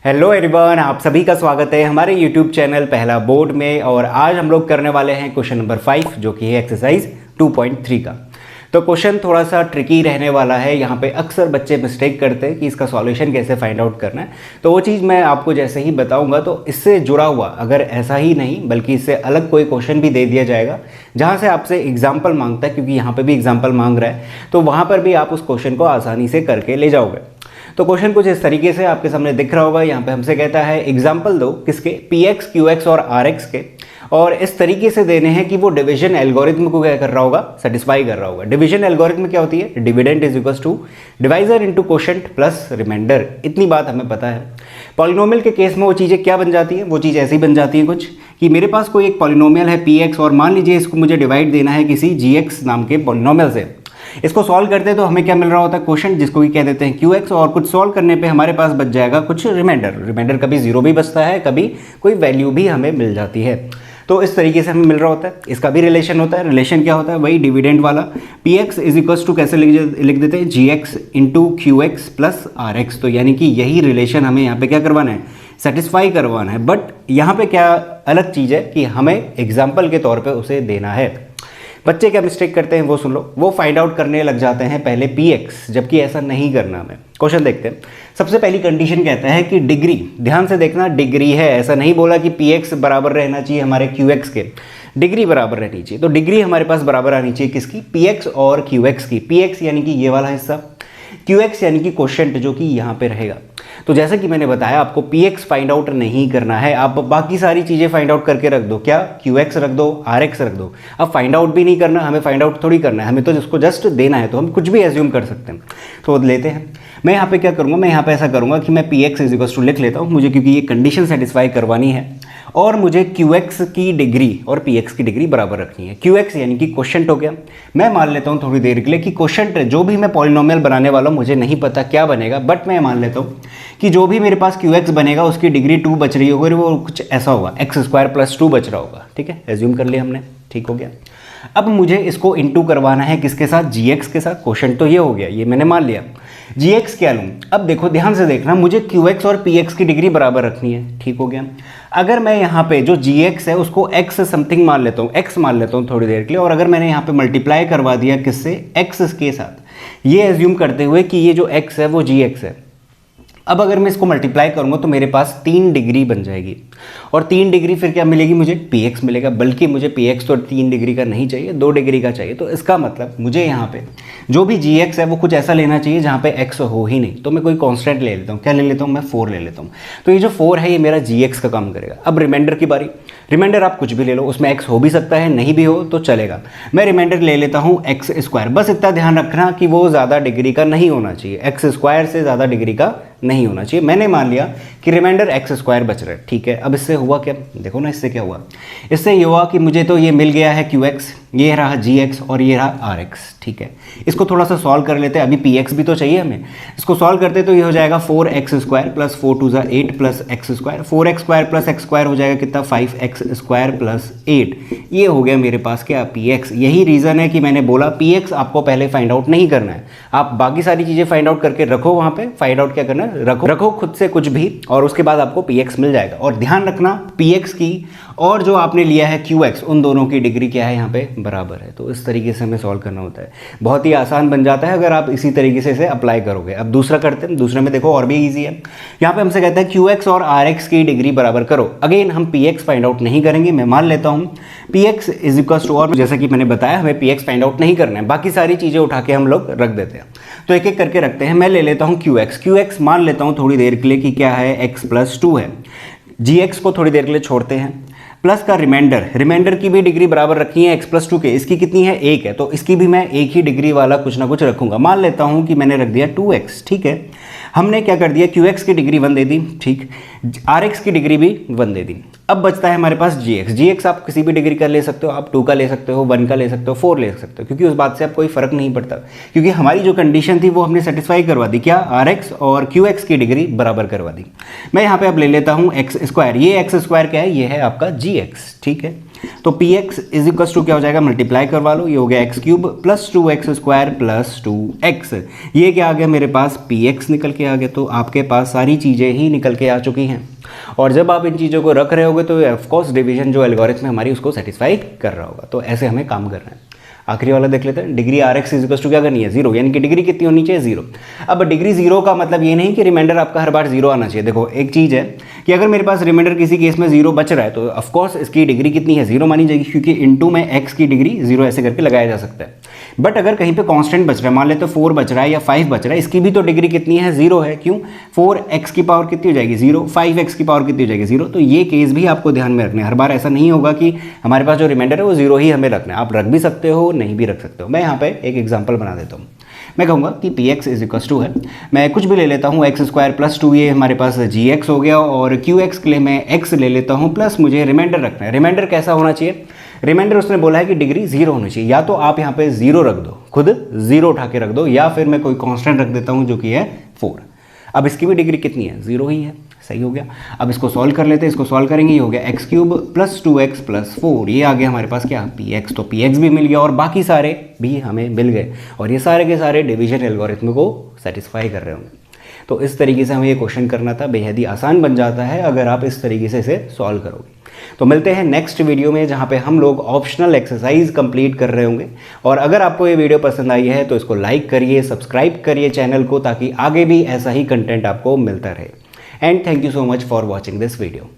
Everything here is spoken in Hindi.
हेलो एवरीवन, आप सभी का स्वागत है हमारे यूट्यूब चैनल पहला बोर्ड में। और आज हम लोग करने वाले हैं क्वेश्चन नंबर 5 जो कि है एक्सरसाइज 2.3 का। तो क्वेश्चन थोड़ा सा ट्रिकी रहने वाला है। यहाँ पे अक्सर बच्चे मिस्टेक करते हैं कि इसका सॉल्यूशन कैसे फाइंड आउट करना है। तो वो चीज़ मैं आपको जैसे ही बताऊंगा तो इससे जुड़ा हुआ, अगर ऐसा ही नहीं बल्कि इससे अलग कोई क्वेश्चन भी दे दिया जाएगा जहाँ से आपसे एग्जाम्पल मांगता है, क्योंकि यहाँ पर भी एग्जाम्पल मांग रहा है, तो वहाँ पर भी आप उस क्वेश्चन को आसानी से करके ले जाओगे। तो क्वेश्चन कुछ इस तरीके से आपके सामने दिख रहा होगा। यहाँ पे हमसे कहता है एग्जाम्पल दो किसके, px, qx और rx के, और इस तरीके से देने हैं कि वो डिवीजन एल्गोरिथम को क्या कर रहा होगा, सेटिस्फाई कर रहा होगा। डिवीजन एल्गोरिथम क्या होती है, dividend is equals to divisor into quotient plus remainder. इतनी बात हमें पता है। पॉलिनोमियल के केस में वो चीज़ें क्या बन जाती है, वो चीज़ ऐसी बन जाती है कुछ कि मेरे पास कोई एक पॉलिनोमियल है px और मान लीजिए इसको मुझे डिवाइड देना है किसी gx नाम के पॉलिनोमियल से। इसको सॉल्व करते हैं तो हमें क्या मिल रहा होता है, क्वोशंट, जिसको भी कह देते हैं qx, और कुछ सॉल्व करने पे हमारे पास बच जाएगा कुछ रिमाइंडर। कभी जीरो भी बचता है, कभी कोई वैल्यू भी हमें मिल जाती है। तो इस तरीके से हमें मिल रहा होता है। इसका भी रिलेशन होता है। रिलेशन क्या होता है, वही डिविडेंड वाला। px इज इक्वल्स टू कैसे लिख देते हैं, gx into qx plus rx। तो यानी कि यही रिलेशन हमें यहाँ पे क्या करवाना है, सेटिस्फाई करवाना है। बट यहाँ पे क्या अलग चीज़ है कि हमें एग्जाम्पल के तौर पे उसे देना है। बच्चे क्या मिस्टेक करते हैं वो सुन लो। वो फाइंड आउट करने लग जाते हैं पहले px, जबकि ऐसा नहीं करना हमें। क्वेश्चन देखते हैं। सबसे पहली कंडीशन कहता है कि डिग्री, ध्यान से देखना, डिग्री है, ऐसा नहीं बोला कि px बराबर रहना चाहिए हमारे qx के, डिग्री बराबर रहनी चाहिए। तो डिग्री हमारे पास बराबर आनी चाहिए किसकी, px और qx की। px यानी कि ये वाला हिस्सा, qx यानी कि क्वोशंट जो कि यहाँ पे रहेगा। तो जैसे कि मैंने बताया आपको px फाइंड आउट नहीं करना है, आप बाकी सारी चीज़ें फाइंड आउट करके रख दो। क्या, qx रख दो, rx रख दो। अब फाइंड आउट भी नहीं करना, हमें फाइंड आउट थोड़ी करना है, हमें तो जिसको जस्ट देना है, तो हम कुछ भी एज्यूम कर सकते हैं। तो लेते हैं। मैं यहाँ पे क्या करूँगा, मैं यहाँ पे ऐसा करूँगा कि मैं px इज इक्वल्स टू लिख लेता हूँ मुझे, क्योंकि ये कंडीशन सेटिस्फाई करवानी है और मुझे qx की डिग्री और px की डिग्री बराबर रखनी है। qx यानी कि क्वोशंट हो गया। मैं मान लेता हूँ थोड़ी देर के लिए कि क्वोशंट जो भी मैं पॉलिनोमियल बनाने वाला हूँ, मुझे नहीं पता क्या बनेगा, बट मैं मान लेता हूँ कि जो भी मेरे पास qx बनेगा उसकी डिग्री 2 बच रही होगी, वो कुछ ऐसा होगा x स्क्वायर प्लस 2 बच रहा होगा। ठीक है, एज्यूम कर लिया हमने, ठीक हो गया। अब मुझे इसको इंटू करवाना है किसके साथ, gx के साथ। क्वोशंट तो ये हो गया, ये मैंने मान लिया। gx क्या लूँ, अब देखो ध्यान से देखना, मुझे qx और px की डिग्री बराबर रखनी है। ठीक हो गया। अगर मैं यहाँ पे जो gx है उसको x समथिंग मान लेता हूँ, x मान लेता हूँ थोड़ी देर के लिए, और अगर मैंने यहाँ पे मल्टीप्लाई करवा दिया किससे, x के साथ, ये एज्यूम करते हुए कि ये जो x है वो gx है। अब अगर मैं इसको मल्टीप्लाई करूंगा तो मेरे पास 3 डिग्री बन जाएगी, और 3 डिग्री फिर क्या मिलेगी, मुझे px मिलेगा। बल्कि मुझे px तो 3 डिग्री का नहीं चाहिए, 2 डिग्री का चाहिए। तो इसका मतलब मुझे यहाँ पे जो भी gx है वो कुछ ऐसा लेना चाहिए जहाँ पे x हो ही नहीं। तो मैं कोई कांस्टेंट ले लेता हूँ। क्या ले लेता हूँ, मैं 4 ले लेता हूँ। तो ये जो 4 है ये मेरा gx का काम करेगा। अब रिमाइंडर की बारी। रिमाइंडर आप कुछ भी ले लो, उसमें x हो भी सकता है, नहीं भी हो तो चलेगा। मैं रिमाइंडर ले लेता हूँ x स्क्वायर। बस इतना ध्यान रखना कि वो ज़्यादा डिग्री का नहीं होना चाहिए, x स्क्वायर से ज़्यादा डिग्री का नहीं होना चाहिए। मैंने मान लिया कि रिमाइंडर x स्क्वायर बच रहा है। ठीक है, अब इससे हुआ क्या, देखो ना, इससे क्या हुआ, इससे ये हुआ कि मुझे तो ये मिल गया है qx, ये रहा gx और ये रहा rx। ठीक है, इसको थोड़ा सा सॉल्व कर लेते हैं। अभी px भी तो चाहिए हमें। इसको सॉल्व करते तो ये हो जाएगा 4x square plus 4 2 8 plus x square. 4x square plus x square हो जाएगा कितना, 5x स्क्वायर प्लस 8। ये हो गया मेरे पास क्या, px। यही रीज़न है कि मैंने बोला px आपको पहले फाइंड आउट नहीं करना है, आप बाकी सारी चीज़ें फाइंड आउट करके रखो। वहाँ पे फाइंड आउट क्या करना है, रखो खुद से कुछ भी, और उसके बाद आपको px मिल जाएगा। और ध्यान रखना px की और जो आपने लिया है qx, उन दोनों की डिग्री क्या है यहाँ पे, बराबर है। तो इस तरीके से हमें सॉल्व करना होता है। बहुत ही आसान बन जाता है अगर आप इसी तरीके से इसे अप्लाई करोगे। अब दूसरा करते हैं। दूसरे में देखो और भी ईजी है। यहाँ पे हमसे कहता है qx और rx की डिग्री बराबर करो। अगेन हम px फाइंड आउट नहीं करेंगे। मैं मान लेता हूँ px इज इक्वल्स टू, और जैसा कि मैंने बताया हमें px फाइंड आउट नहीं करना है, बाकी सारी चीज़ें उठा के हम लोग रख देते हैं। तो एक एक करके रखते हैं। मैं ले लेता हूँ qx मान लेता हूँ थोड़ी देर के लिए कि क्या है, x प्लस 2 है। gx को थोड़ी देर के लिए छोड़ते हैं, प्लस का रिमाइंडर की भी डिग्री बराबर रखनी है x प्लस 2 के। इसकी कितनी है, 1 है, तो इसकी भी मैं एक ही डिग्री वाला कुछ ना कुछ रखूंगा। मान लेता हूं कि मैंने रख दिया 2x। ठीक है, हमने क्या कर दिया, qx की डिग्री 1 दे दी, ठीक, rx की डिग्री भी 1 दे दी। अब बचता है हमारे पास gx आप किसी भी डिग्री का ले सकते हो, आप 2 का ले सकते हो, 1 का ले सकते हो, 4 ले सकते हो, क्योंकि उस बात से अब कोई फर्क नहीं पड़ता, क्योंकि हमारी जो कंडीशन थी वो हमने सेटिस्फाई करवा दी। क्या, rx और qx की डिग्री बराबर करवा दी। मैं यहाँ पे अब ले लेता हूँ x स्क्वायर। ये x स्क्वायर क्या है, ये है आपका gx। ठीक है, तो P X is equal to क्या हो जाएगा, मल्टीप्लाई करवा लो, ये हो गया x cube plus 2x² plus 2x। ये क्या आ गया मेरे पास, पी एक्स निकल के आ गया। तो आपके पास सारी चीज़ें ही निकल के आ चुकी हैं। और जब आप इन चीज़ों को रख रहे होगे तो ऑफकोर्स डिवीजन जो एल्गोरिथम है हमारी उसको सेटिस्फाई कर रहा होगा। तो ऐसे हमें काम करना है। आखिरी वाला देख लेते हैं, degree R X is equal to क्या करनी है, 0, यानी कि डिग्री कितनी होनी चाहिए, 0। अब डिग्री 0 का मतलब ये नहीं कि रिमाइंडर आपका हर बार 0 आना चाहिए। देखो एक चीज़ है कि अगर मेरे पास रिमाइंडर किसी केस में 0 बच रहा है तो ऑफकोर्स इसकी डिग्री कितनी है, 0 मानी जाएगी, क्योंकि इनटू में x की डिग्री 0 ऐसे करके लगाया जा सकता है। बट अगर कहीं पे कांस्टेंट बच रहा है, मान लेते 4 बच रहा है या 5 बच रहा है, इसकी भी तो डिग्री कितनी है, 0 है। क्यों, 4x की पावर कितनी हो जाएगी, 0, 5x की पावर कितनी हो जाएगी, 0। तो ये केस भी आपको ध्यान में रखना है। हर बार ऐसा नहीं होगा कि हमारे पास जो रिमाइंडर है वो 0 ही हमें रखना है। आप रख भी सकते हो, नहीं भी रख सकते हो। मैं यहाँ पे एक एग्जाम्पल बना देता हूँ। मैं कहूँगा कि P X is equal to है, मैं कुछ भी ले लेता हूँ, x² प्लस 2, ये हमारे पास gx हो गया, और qx के लिए मैं x ले लेता हूँ, प्लस मुझे रिमाइंडर रखना है। रिमाइंडर कैसा होना चाहिए, रिमाइंडर उसने बोला है कि डिग्री 0 होनी चाहिए। या तो आप यहाँ पे 0 रख दो, खुद 0 उठा के रख दो, या फिर मैं कोई कांस्टेंट रख देता हूँ जो कि है 4। अब इसकी भी डिग्री कितनी है, 0 ही है। सही हो गया। अब इसको सॉल्व कर लेते हैं। इसको सॉल्व करेंगे, ये हो गया x cube plus 2x plus 4, ये आ गया हमारे पास क्या, पी एक्स। तो पी एक्स भी मिल गया और बाकी सारे भी हमें मिल गए, और ये सारे के सारे डिवीजन एल्गोरिथम को सेटिस्फाई कर रहे होंगे। तो इस तरीके से हमें ये क्वेश्चन करना था। बेहद ही आसान बन जाता है अगर आप इस तरीके से इसे सॉल्व करोगे। तो मिलते हैं नेक्स्ट वीडियो में, जहाँ पे हम लोग ऑप्शनल एक्सरसाइज कंप्लीट कर रहे होंगे। और अगर आपको ये वीडियो पसंद आई है तो इसको लाइक करिए, सब्सक्राइब करिए चैनल को, ताकि आगे भी ऐसा ही कंटेंट आपको मिलता रहे। And thank you so much for watching this video.